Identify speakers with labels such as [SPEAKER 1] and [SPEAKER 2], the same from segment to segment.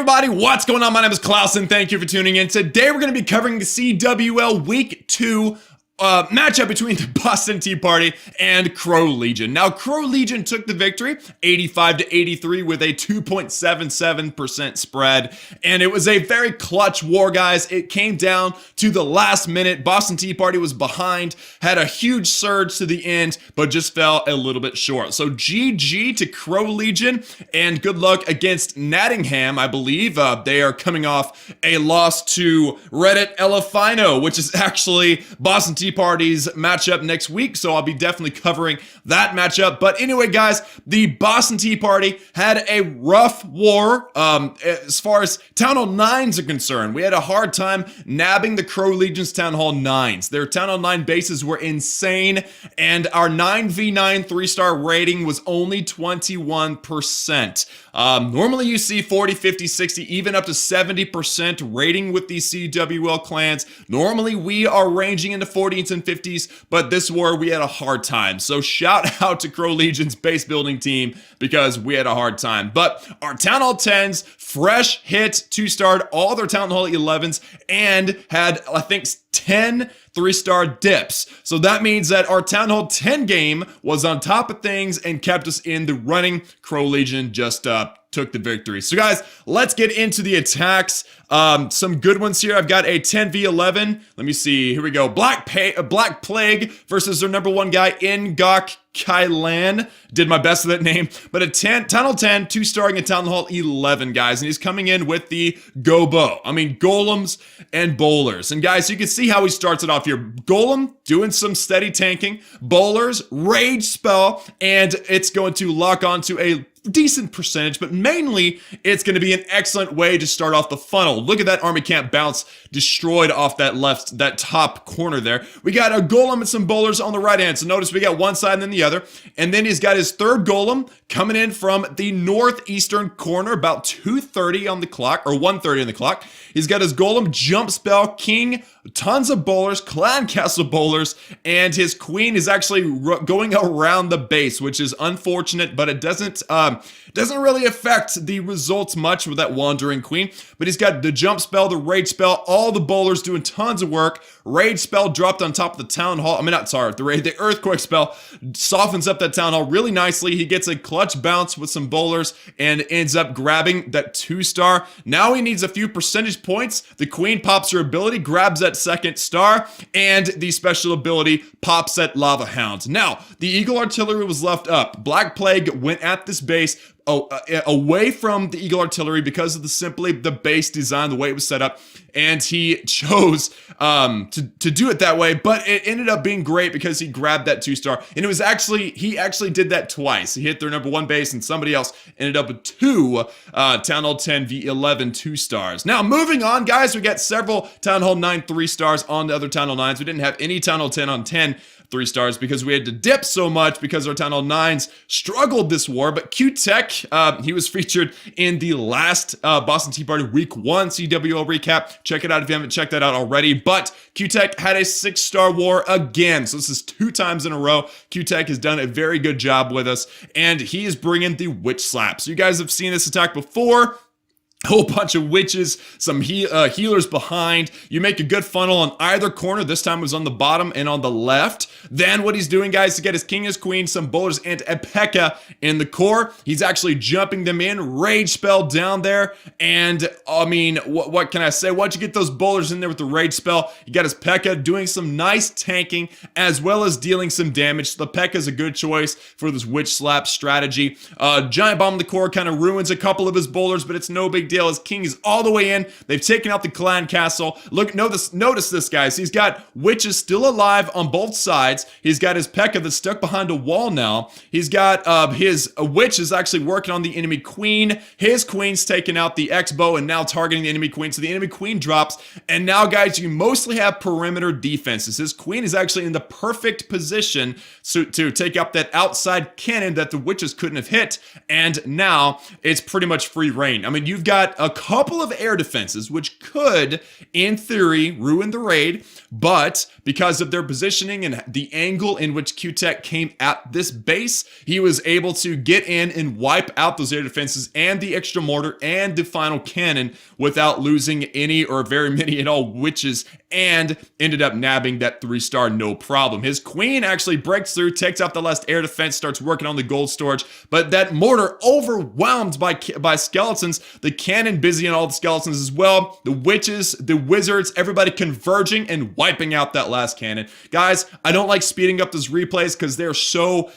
[SPEAKER 1] everybody, what's going on? My name is Klaus and thank you for tuning in. Today we're going to be covering the CWL Week 2 matchup between the Boston Tea Party and CroLegion. Now, CroLegion took the victory 85-83 with a 2.77% spread, and it was a very clutch war, guys. It came down to the last minute. Boston Tea Party was behind, had a huge surge to the end, but just fell a little bit short. So GG to CroLegion, and good luck against Nottingham, I believe. They are coming off a loss to Reddit Elefino, which is actually Boston Tea Party's matchup next week, so I'll be definitely covering that matchup. But anyway, guys, the Boston Tea Party had a rough war as far as Town Hall 9s are concerned. We had a hard time nabbing the CroLegion's Town Hall 9s. Their Town Hall 9 bases were insane, and our 9v9 3-star rating was only 21%. Normally you see 40, 50, 60, even up to 70% rating with these CWL clans. Normally we are ranging into 40s and 50s, but this war we had a hard time. So shout out to CroLegion's base building team because we had a hard time. But our Town Hall 10s, fresh hits, 2-starred all their Town Hall 11s, and had, I think, 10 3-star dips. So that means that our Town Hall 10 game was on top of things and kept us in the running. CroLegion just took the victory. So guys, let's get into the attacks. Some good ones here. I've got a 10v11. Let me see. Here we go. Black Plague versus their number 1 guy, Ngok Kailan. Did my best with that name. But a Town Hall 10, 2-starring a Town Hall 11, guys. And he's coming in with the Gobo. I mean, golems and bowlers. And guys, you can see how he starts it off here. Golem doing some steady tanking. Bowlers, rage spell, and it's going to lock onto a decent percentage, but mainly it's going to be an excellent way to start off the funnel. Look at that army camp bounce destroyed off that top corner there. We got a golem and some bowlers on the right hand. So notice we got one side and then the other. And then he's got his third golem coming in from the northeastern corner, about 2:30 on the clock, or 1:30 on the clock. He's got his golem jump spell, king, tons of bowlers, clan castle bowlers, and his queen is actually going around the base, which is unfortunate, but it doesn't really affect the results much with that wandering queen. But he's got the jump spell, the rage spell, all the bowlers doing tons of work. Rage spell dropped on top of the town hall. The earthquake spell softens up that town hall really nicely. He gets a clutch bounce with some bowlers and ends up grabbing that 2-star. Now he needs a few percentage points. The queen pops her ability, grabs that 2nd star, and the special ability pops that lava hound. Now, the Eagle Artillery was left up. Black Plague went at this base away from the Eagle Artillery because of the base design, the way it was set up, and he chose to do it that way, but it ended up being great because he grabbed that 2-star, and he actually did that twice. He hit their number 1 base, and somebody else ended up with 2 Town Hall 10 v11 2-stars. Now, moving on, guys, we got several Town Hall 9 3-stars on the other Town Hall 9s. We didn't have any Town Hall 10 on 10 3-stars because we had to dip so much because our Town Hall 9s struggled this war. But Qtek, he was featured in the last Boston Tea Party Week 1 CWL recap. Check it out if you haven't checked that out already. But Qtek had a 6-star war again. So this is 2 times in a row. Qtek has done a very good job with us, and he is bringing the Witch Slap. So you guys have seen this attack before. A whole bunch of witches, some healers behind. You make a good funnel on either corner. This time it was on the bottom and on the left. Then what he's doing, guys, to get his king, his queen, some bowlers, and a P.E.K.K.A. in the core. He's actually jumping them in. Rage spell down there. And, I mean, what can I say? Once you get those bowlers in there with the rage spell, you got his P.E.K.K.A. doing some nice tanking as well as dealing some damage. So the P.E.K.K.A. is a good choice for this witch slap strategy. Giant bomb in the core kind of ruins a couple of his bowlers, but it's no big deal. His king is all the way in. They've taken out the clan castle. Look, notice this, guys. He's got witches still alive on both sides. He's got his P.E.K.K.A. that's stuck behind a wall now. He's got his witch is actually working on the enemy queen. His queen's taking out the X-bow and now targeting the enemy queen. So the enemy queen drops. And now, guys, you mostly have perimeter defenses. His queen is actually in the perfect position to take up that outside cannon that the witches couldn't have hit. And now it's pretty much free reign. I mean, you've got got a couple of air defenses, which could, in theory, ruin the raid, but because of their positioning and the angle in which Qtek came at this base, he was able to get in and wipe out those air defenses and the extra mortar and the final cannon without losing any or very many at all witches, and ended up nabbing that 3-star no problem. His queen actually breaks through, takes out the last air defense, starts working on the gold storage, but that mortar overwhelmed by skeletons, the cannon busy on all the skeletons as well, the witches, the wizards, everybody converging and wiping out that last cannon. Guys, I don't like speeding up those replays because they're so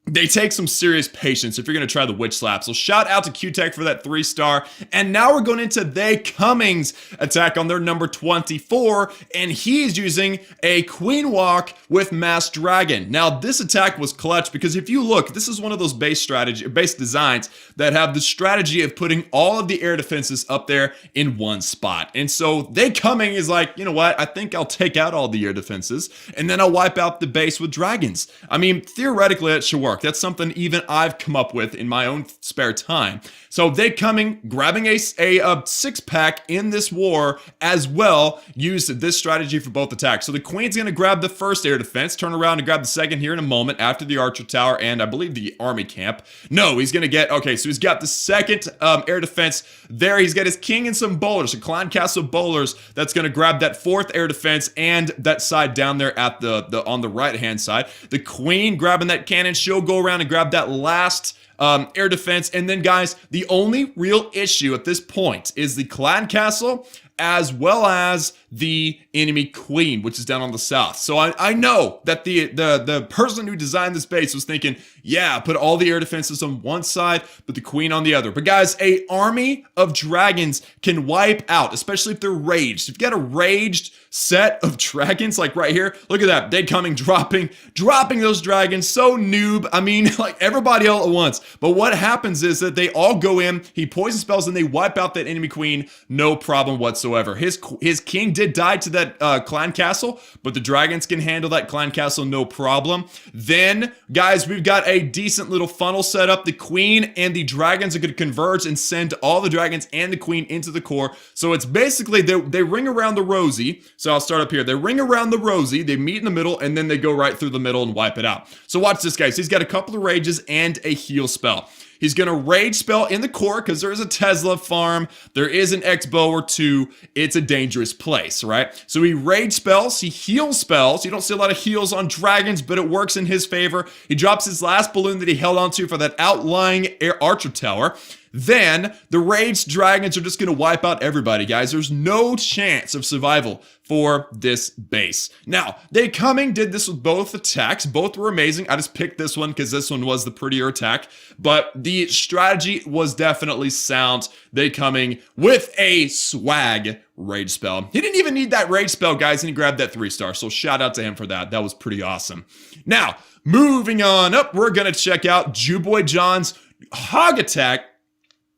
[SPEAKER 1] they take some serious patience if you're going to try the witch slap. So shout out to Qtek for that 3-star. And now we're going into They Cummings attack on their number 24. And he's using a queen walk with mass dragon. Now this attack was clutch because if you look, this is one of those base designs that have the strategy of putting all of the air defenses up there in one spot. And so They Cumming is like, you know what? I think I'll take out all the air defenses and then I'll wipe out the base with dragons. I mean, theoretically it should work. That's something even I've come up with in my own spare time. So They Cumming, grabbing a 6-pack in this war as well, used this strategy for both attacks. So the queen's going to grab the first air defense, turn around and grab the second here in a moment after the archer tower and I believe the army camp. No, he's going to get, okay, so he's got the second air defense there. He's got his king and some bowlers, a clan castle bowlers that's going to grab that 4th air defense and that side down there at the on the right hand side. The queen grabbing that cannon, she'll go around and grab that last air defense. And then guys, the only real issue at this point is the clan castle as well as the enemy queen, which is down on the south. So I know that the person who designed this base was thinking, yeah, put all the air defenses on one side, but the queen on the other. But guys, a army of dragons can wipe out, especially if they're raged. If you got a raged set of dragons, like right here, look at that. They coming, dropping those dragons, so noob. I mean, like everybody all at once. But what happens is that they all go in, he poison spells, and they wipe out that enemy queen, no problem whatsoever. His king did die to that clan castle, but the dragons can handle that clan castle no problem. Then, guys, we've got a decent little funnel set up. The queen and the dragons are going to converge and send all the dragons and the queen into the core. So it's basically, they ring around the rosy. So I'll start up here. They ring around the rosy, they meet in the middle, and then they go right through the middle and wipe it out. So watch this, guys. He's got a couple of rages and a heal spell. He's going to rage spell in the core because there's a Tesla farm. There is an X-bow or two. It's a dangerous place, right? So he rage spells. He heal spells. You don't see a lot of heals on dragons, but it works in his favor. He drops his last balloon that he held onto for that outlying archer tower. Then the raged dragons are just going to wipe out everybody, guys. There's no chance of survival for this base. Now, They Cumming did this with both attacks. Both were amazing. I just picked this one because this one was the prettier attack. But the strategy was definitely sound. They Cumming with a swag rage spell. He didn't even need that rage spell, guys, and he grabbed that 3-star. So shout out to him for that. That was pretty awesome. Now, moving on up, we're going to check out Jewboy John's Hog Attack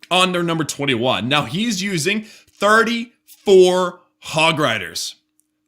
[SPEAKER 1] on their number 21. Now he's using 34 Hog Riders.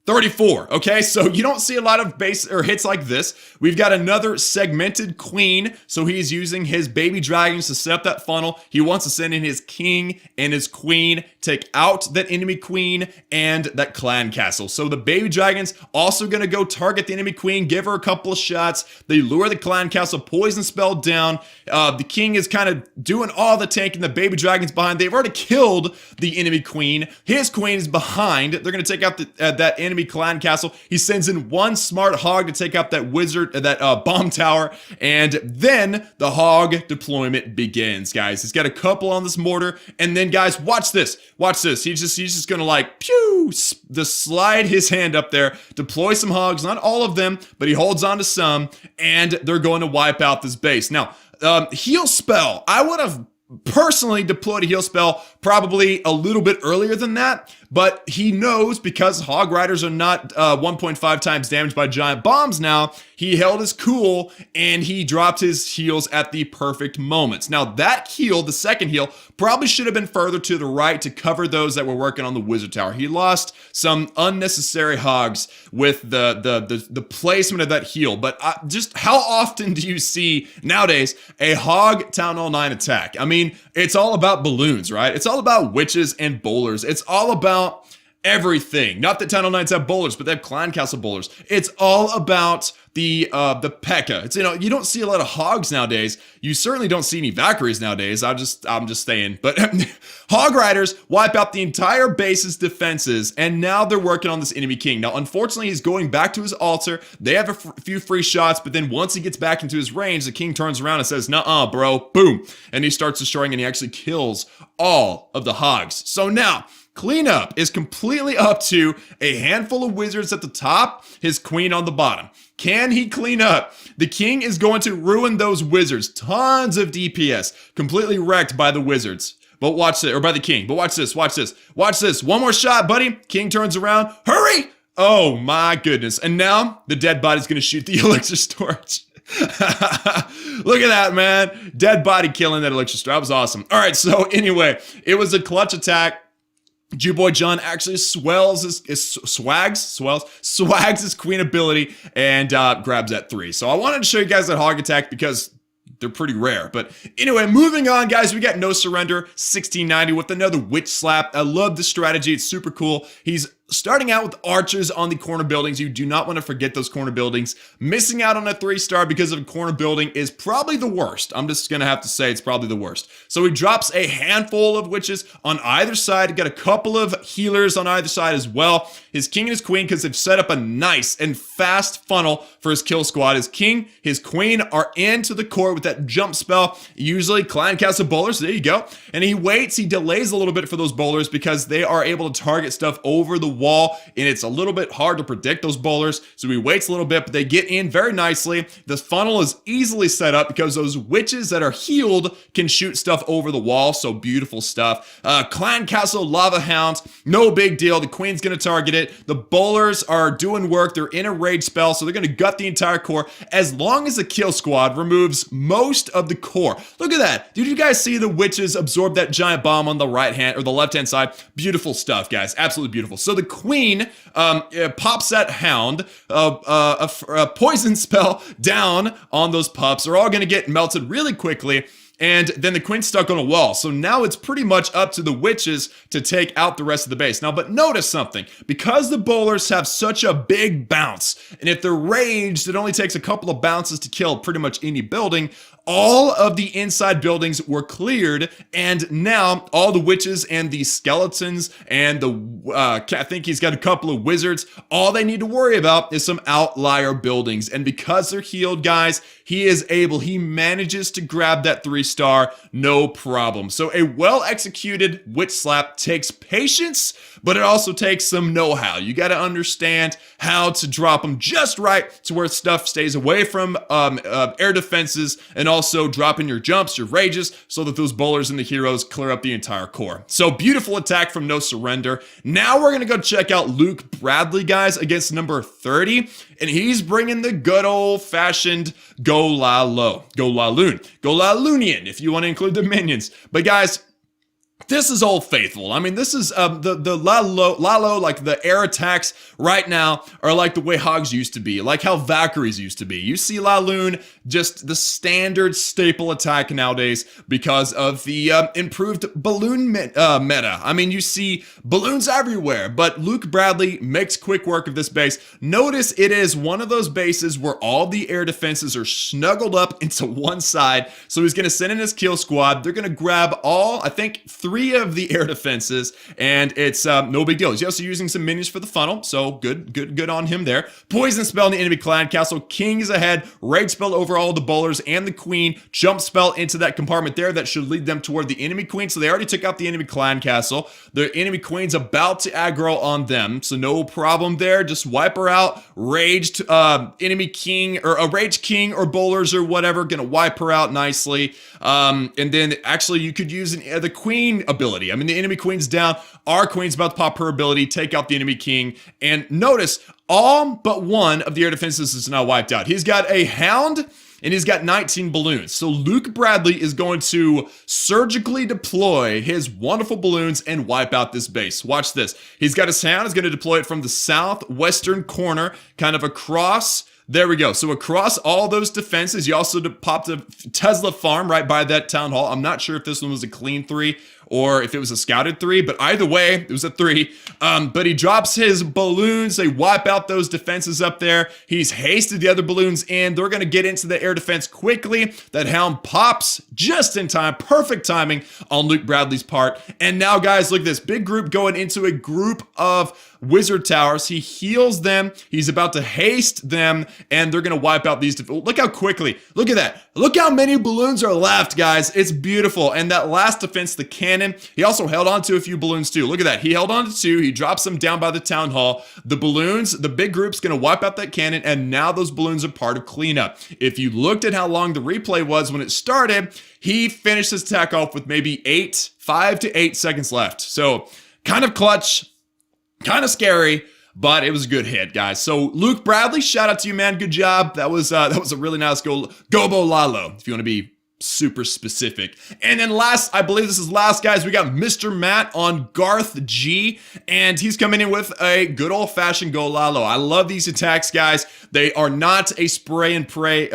[SPEAKER 1] 34, okay? So you don't see a lot of base or hits like this. We've got another segmented queen, so he's using his baby dragons to set up that funnel. He wants to send in his king and his queen, take out that enemy queen and that clan castle. So the baby dragons also gonna go target the enemy queen, give her a couple of shots. They lure the clan castle, poison spell down. The king is kind of doing all the tanking. The baby dragon's behind. They've already killed the enemy queen. His queen is behind. They're gonna take out that enemy clan castle. He sends in one smart hog to take out that wizard, that bomb tower, and then the hog deployment begins, guys. He's got a couple on this mortar, and then, guys, watch this. Watch this. He's just gonna like pew, just slide his hand up there, deploy some hogs, not all of them, but he holds on to some, and they're going to wipe out this base. Now, heal spell. I would have personally deployed a heal spell probably a little bit earlier than that, but he knows because Hog Riders are not 1.5 times damaged by giant bombs now, he held his cool and he dropped his heals at the perfect moments. Now that heal, the second heal, probably should have been further to the right to cover those that were working on the wizard tower. He lost some unnecessary hogs with the placement of that heal. But just how often do you see nowadays a Hog Town Hall 9 attack? I mean, it's all about balloons, right? It's all about witches and bowlers. It's all about everything. Not that Town Hall 9s have bowlers, but they have Clan Castle bowlers. It's all about the P.E.K.K.A. It's, you don't see a lot of hogs nowadays. You certainly don't see any Valkyries nowadays. I'm just saying. But Hog Riders wipe out the entire base's defenses, and now they're working on this enemy king. Now, unfortunately, he's going back to his altar. They have a few free shots, but then once he gets back into his range, the king turns around and says, "Nuh-uh, bro." Boom. And he starts destroying, and he actually kills all of the hogs. So now, cleanup is completely up to a handful of wizards at the top, his queen on the bottom. Can he clean up? The king is going to ruin those wizards. Tons of DPS. Completely wrecked by the wizards. But watch this, or by the king. But watch this, watch this. Watch this. One more shot, buddy. King turns around. Hurry! Oh my goodness. And now the dead body's going to shoot the elixir storage. Look at that, man. Dead body killing that elixir storage. That was awesome. All right, so anyway, it was a clutch attack. Jew-Boy John actually swags his queen ability and grabs that 3. So I wanted to show you guys that Hog Attack because they're pretty rare. But anyway, moving on, guys, we got No Surrender 1690 with another Witch Slap. I love the strategy. It's super cool. He's starting out with archers on the corner buildings. You do not want to forget those corner buildings. Missing out on a 3-star because of a corner building is probably the worst. I'm just going to have to say it's probably the worst. So he drops a handful of witches on either side. He got a couple of healers on either side as well. His king and his queen, because they've set up a nice and fast funnel for his kill squad. His king, his queen are into the core with that jump spell. Usually Clan Castle bowlers. There you go. And he waits. He delays a little bit for those bowlers because they are able to target stuff over the wall, and it's a little bit hard to predict those bowlers, so he waits a little bit, but they get in very nicely. The funnel is easily set up because those witches that are healed can shoot stuff over the wall, so beautiful stuff. Clan Castle Lava Hounds, no big deal. The queen's gonna target it. The bowlers are doing work. They're in a rage spell, so they're gonna gut the entire core as long as the kill squad removes most of the core. Look at that. Did you guys see the witches absorb that giant bomb on the right hand or the left hand side? Beautiful stuff, guys. Absolutely beautiful. So the queen pops that hound, a poison spell down on those pups. They're all going to get melted really quickly. And then the queen's stuck on a wall. So now it's pretty much up to the witches to take out the rest of the base. Now, but notice something. Because the bowlers have such a big bounce, and if they're raged, it only takes a couple of bounces to kill pretty much any building. All of the inside buildings were cleared, and now all the witches and the skeletons and the, I think he's got a couple of wizards, all they need to worry about is some outlier buildings. And because they're healed, guys, he manages to grab that 3-star, no problem. So a well-executed Witch Slap takes patience, but it also takes some know-how. You got to understand how to drop them just right to where stuff stays away from air defenses, and also dropping your jumps, your rages, so that those bowlers and the heroes clear up the entire core. So beautiful attack from No Surrender. Now we're gonna go check out Luke Bradley, guys, against number 30, and he's bringing the good old-fashioned Go La Lo, Go La Loon, Go La Loonian, if you want to include the minions. But guys, this is Old Faithful. I mean, this is the Lalo, like the air attacks right now are like the way Hogs used to be, like how Valkyries used to be. You see Laloon, just the standard staple attack nowadays because of the improved balloon meta. I mean, you see balloons everywhere, but Luke Bradley makes quick work of this base. Notice it is one of those bases where all the air defenses are snuggled up into one side. So he's going to send in his kill squad. They're going to grab all, I think, 3 of the air defenses, and it's no big deal. He's also using some minions for the funnel, so good on him there. Poison spell in the enemy clan castle. King is ahead. Rage spell over all the bowlers and the queen. Jump spell into that compartment there. That should lead them toward the enemy queen. So they already took out the enemy clan castle. The enemy queen's about to aggro on them, so no problem there. Just wipe her out. Raged enemy king or a rage king or bowlers or whatever, gonna wipe her out nicely. And then actually you could use the queen queen ability. I mean, the enemy queen's down. Our queen's about to pop her ability, take out the enemy king. And notice, all but one of the air defenses is now wiped out. He's got a hound, and he's got 19 balloons. So Luke Bradley is going to surgically deploy his wonderful balloons and wipe out this base. Watch this. He's got his hound. He's going to deploy it from the southwestern corner, kind of across. There we go. So across all those defenses, you also popped a Tesla farm right by that town hall. I'm not sure if this one was a clean 3 or if it was a scouted 3, but either way, it was a 3. But he drops his balloons. They wipe out those defenses up there. He's hasted the other balloons in. They're going to get into the air defense quickly. That hound pops just in time. Perfect timing on Luke Bradley's part. And now, guys, look at this. Big group going into a group of wizard towers. He heals them. He's about to haste them, and they're going to wipe out these. Look how quickly. Look at that. Look how many balloons are left, guys. It's beautiful. And that last defense, the cannon, he also held on to a few balloons too. Look at that. He held on to 2. He drops them down by the town hall. The balloons, the big group's going to wipe out that cannon, and now those balloons are part of cleanup. If you looked at how long the replay was when it started, he finished his attack off with maybe 5 to 8 seconds left. So kind of clutch. Kind of scary, but it was a good hit, guys. So Luke Bradley, shout out to you, man. Good job. That was a really nice goal. Gobo Lalo, if you want to be super specific. And then last, I believe this is last, guys, we got Mr. Matt on Garth G, and he's coming in with a good old-fashioned Go Lalo. I love these attacks, guys. They are not a spray and pray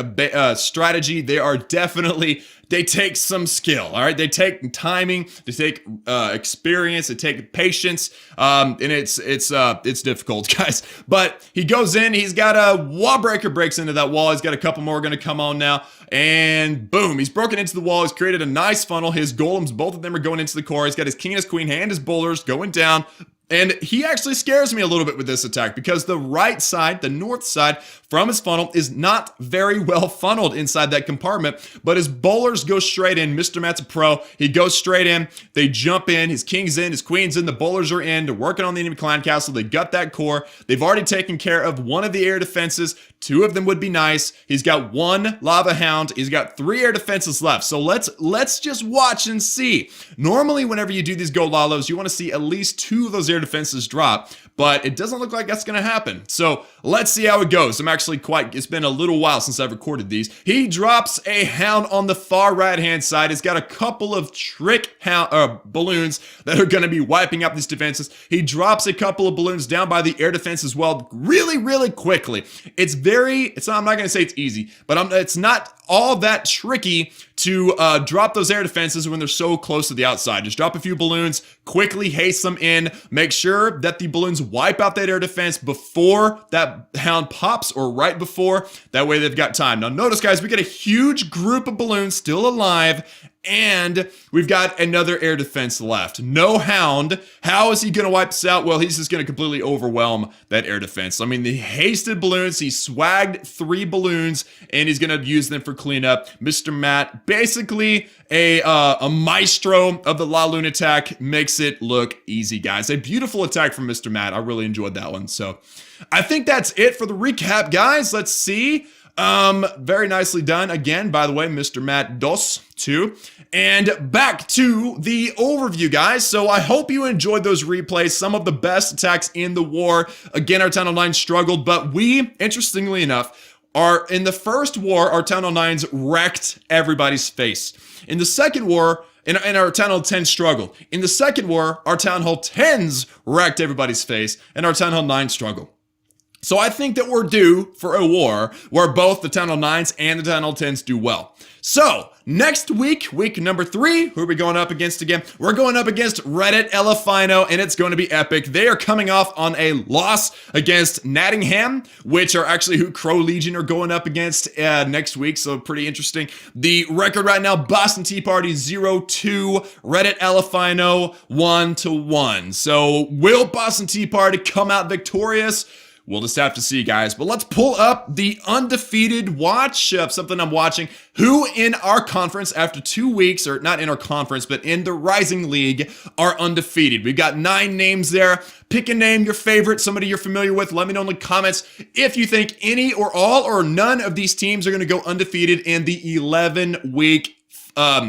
[SPEAKER 1] strategy. They are definitely... They take some skill, all right? They take timing, they take experience, they take patience, and it's difficult, guys. But he goes in, he's got a wall breaker, breaks into that wall. He's got a couple more going to come on now, and boom, he's broken into the wall. He's created a nice funnel. His golems, both of them are going into the core. He's got his king and his queen and his bowlers going down. And he actually scares me a little bit with this attack because the right side, the north side from his funnel is not very well funneled inside that compartment, but his bowlers go straight in. Mr. Matt's a pro. He goes straight in. They jump in. His king's in. His queen's in. The bowlers are in. They're working on the enemy clan castle. They got that core. They've already taken care of one of the air defenses. 2 of them would be nice. He's got 1 lava hound. He's got 3 air defenses left. So let's just watch and see. Normally, whenever you do these Go Lalos, you want to see at least 2 of those air defenses drop, but it doesn't look like that's going to happen. So let's see how it goes. It's been a little while since I've recorded these. He drops a hound on the far right-hand side. He's got a couple of trick balloons that are going to be wiping up these defenses. He drops a couple of balloons down by the air defense as well, really, really quickly. I'm not going to say it's easy, but it's not all that tricky to drop those air defenses when they're so close to the outside. Just drop a few balloons, quickly haste them in, make sure that the balloons wipe out that air defense before that hound pops or right before. That way they've got time. Now notice, guys, we got a huge group of balloons still alive, and we've got another air defense left. No hound. How is he going to wipe this out? Well, he's just going to completely overwhelm that air defense. I mean, the hasted balloons, he swagged 3 balloons, and he's going to use them for cleanup. Mr. Matt, basically a maestro of the La Luna attack, makes it look easy, guys. A beautiful attack from Mr. Matt. I really enjoyed that one. So I think that's it for the recap, guys. Let's see. Very nicely done. Again, by the way, Mr. Matt Dos too. And back to the overview, guys. So I hope you enjoyed those replays. Some of the best attacks in the war. Again, our Town Hall 9 struggled, but we, interestingly enough, in the first war, our Town Hall 9s wrecked everybody's face. In the second war, and our Town Hall 10 struggled. In the second war, our Town Hall 10s wrecked everybody's face, and our Town Hall 9 struggled. So I think that we're due for a war where both the Town Hall 9s and the Town Hall 10s do well. So, next week, week number 3, who are we going up against again? We're going up against Reddit Elefino, and it's going to be epic. They are coming off on a loss against Nottingham, which are actually who CroLegion are going up against next week, so pretty interesting. The record right now, Boston Tea Party 0-2, Reddit Elefino 1-1. So, will Boston Tea Party come out victorious? We'll just have to see, guys. But let's pull up the undefeated watch of something I'm watching. Who in our conference, after 2 weeks, or not in our conference, but in the Rising League, are undefeated. We've got 9 names there. Pick a name, your favorite, somebody you're familiar with. Let me know in the comments if you think any or all or none of these teams are going to go undefeated in the 11-week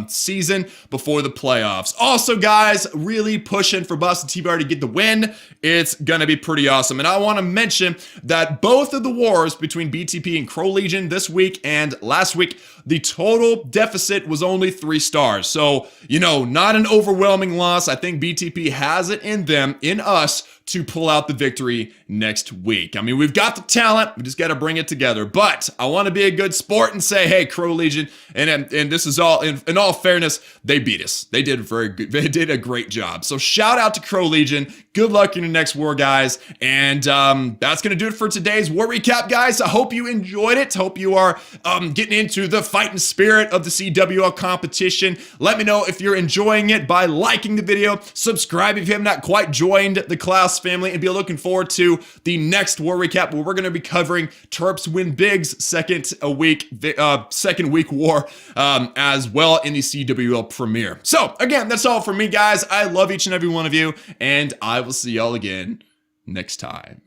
[SPEAKER 1] season before the playoffs. Also, guys, really pushing for Boston Tea Party to get the win. It's gonna be pretty awesome. And I want to mention that both of the wars between BTP and CroLegion this week and last week, the total deficit was only 3 stars. So, you know, not an overwhelming loss. I think BTP has it in them, in us, to pull out the victory next week. I mean, we've got the talent, we just got to bring it together. But I want to be a good sport and say, hey, CroLegion, and this is all, in all fairness, they beat us. They did very good. They did a great job. So shout out to CroLegion. Good luck in your next war, guys. And that's going to do it for today's war recap, guys. I hope you enjoyed it. Hope you are getting into the fighting spirit of the CWL competition. Let me know if you're enjoying it by liking the video, subscribe if you have not quite joined the Klaus family, and be looking forward to the next war recap where we're going to be covering Terps Win Big's second week war as well in the CWL premiere. So again, that's all from me, guys. I love each and every one of you, and I will see y'all again next time.